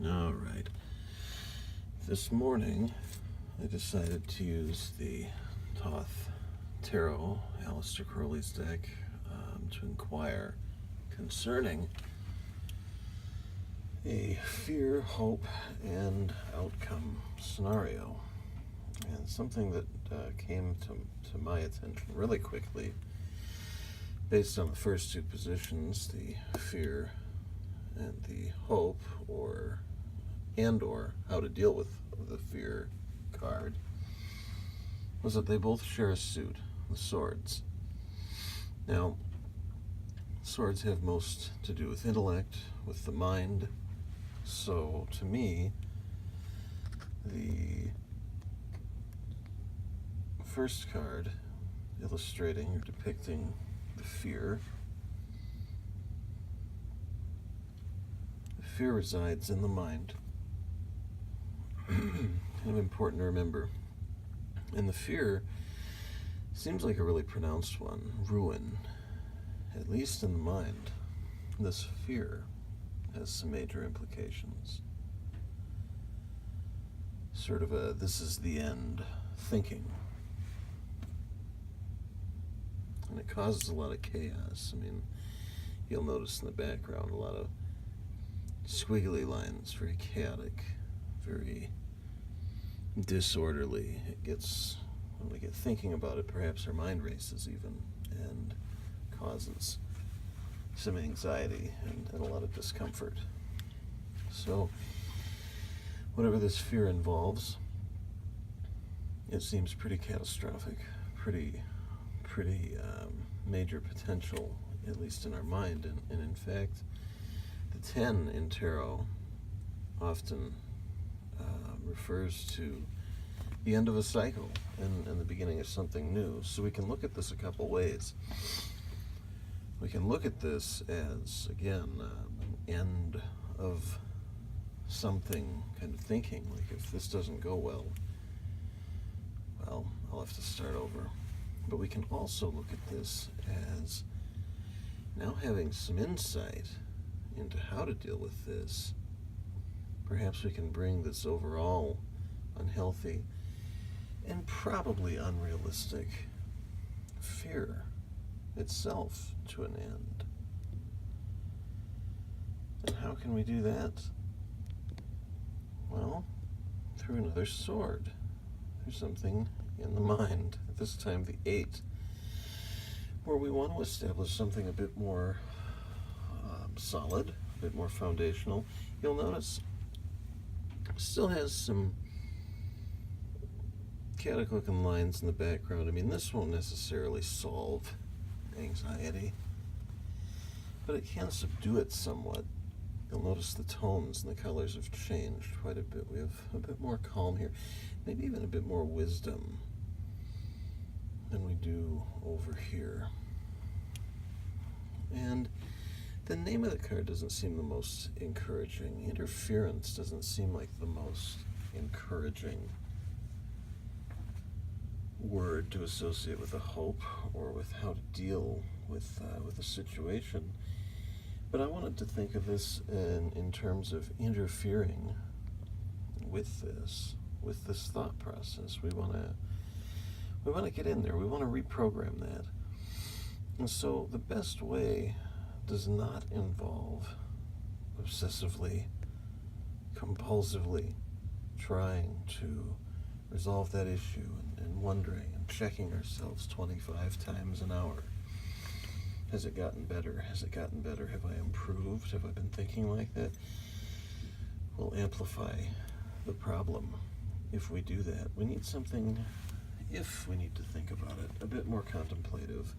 All right. This morning, I decided to use the Thoth Tarot, Aleister Crowley's deck, to inquire concerning a fear, hope, and outcome scenario. And something that came to my attention really quickly, based on the first two positions, the fear and the hope, or how to deal with the fear card, was that they both share a suit, the swords. Now, swords have most to do with intellect, with the mind. So, to me, the first card illustrating or depicting the fear resides in the mind. Kind of important to remember. And the fear seems like a really pronounced one. Ruin, at least in the mind. This fear has some major implications. Sort of a this is the end thinking. And it causes a lot of chaos. I mean, you'll notice in the background a lot of squiggly lines, very chaotic, very disorderly. It gets, when we get thinking about it, perhaps our mind races even, and causes some anxiety and a lot of discomfort. So, whatever this fear involves, it seems pretty catastrophic, pretty major potential, at least in our mind. And in fact, the 10 in tarot often refers to the end of a cycle and the beginning of something new. So we can look at this a couple ways. We can look at this as, again, an end of something kind of thinking, like if this doesn't go well, I'll have to start over. But we can also look at this as now having some insight into how to deal with this. Perhaps we can bring this overall unhealthy and probably unrealistic fear itself to an end. And how can we do that? Well, through another sword. There's something in the mind, at this time the 8, where we want to establish something a bit more solid, a bit more foundational. You'll notice it still has some chaotic looking lines in the background. I mean, this won't necessarily solve anxiety, but it can subdue it somewhat. You'll notice the tones and the colors have changed quite a bit. We have a bit more calm here, maybe even a bit more wisdom than we do over here. And the name of the card doesn't seem the most encouraging. Interference doesn't seem like the most encouraging word to associate with a hope or with how to deal with a situation. But I wanted to think of this in terms of interfering with this thought process. We want to get in there. We want to reprogram that. And so the best way does not involve obsessively, compulsively trying to resolve that issue and wondering and checking ourselves 25 times an hour. Has it gotten better? Has it gotten better? Have I improved? Have I been thinking like that? We'll amplify the problem if we do that. We need something, if we need to think about it, a bit more contemplative,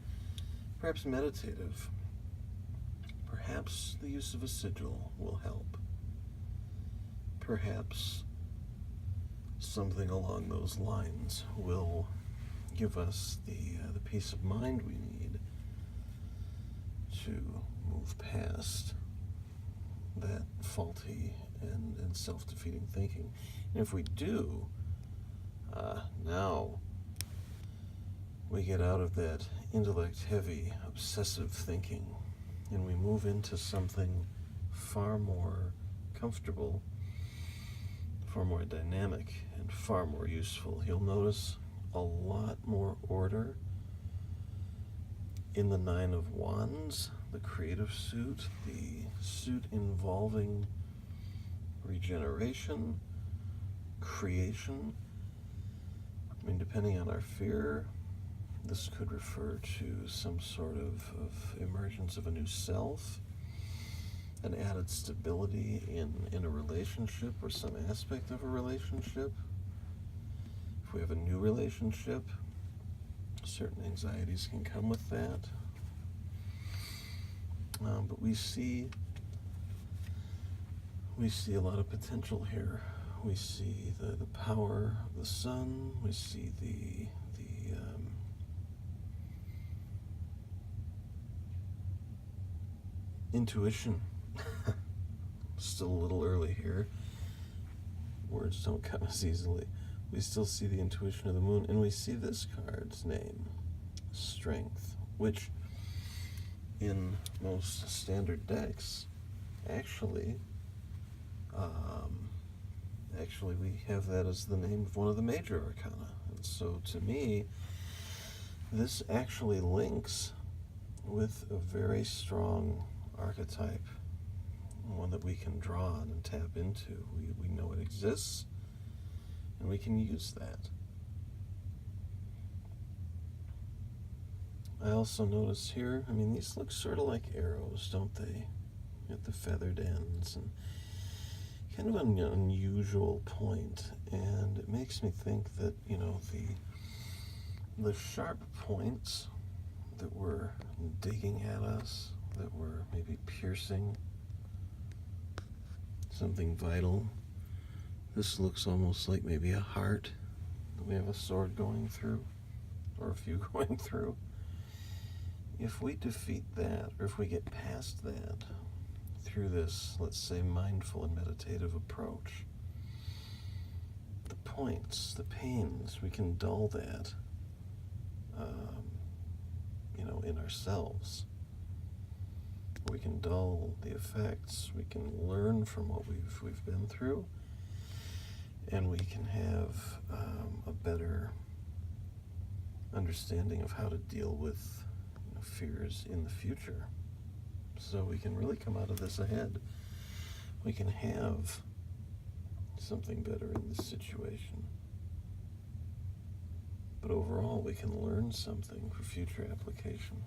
perhaps meditative. Perhaps the use of a sigil will help. Perhaps something along those lines will give us the peace of mind we need to move past that faulty and self-defeating thinking. And if we do, now we get out of that intellect-heavy, obsessive thinking, and we move into something far more comfortable far more dynamic and far more useful. You'll notice a lot more order in the Nine of Wands, the creative suit, the suit involving regeneration, creation. I mean, depending on our fear, this could refer to some sort of emergence of a new self, an added stability in a relationship or some aspect of a relationship. If we have a new relationship, certain anxieties can come with that. But we see a lot of potential here. We see the power of the sun. We see the intuition. Still a little early here. Words don't come as easily. We still see the intuition of the moon, and we see this card's name, Strength, which in most standard decks, actually we have that as the name of one of the major arcana. And so to me, this actually links with a very strong archetype, one that we can draw on and tap into. We know it exists, and we can use that. I also notice here, I mean, these look sort of like arrows, don't they? At the feathered ends, and kind of an unusual point. And it makes me think that, you know, the sharp points that were digging at us, that were maybe piercing something vital. This looks almost like maybe a heart that we have a sword going through, or a few going through. If we defeat that, or if we get past that through this, let's say, mindful and meditative approach, the points, the pains, we can dull that, in ourselves. We can dull the effects. We can learn from what we've been through, and we can have a better understanding of how to deal with fears in the future. So we can really come out of this ahead. We can have something better in this situation. But overall, we can learn something for future application.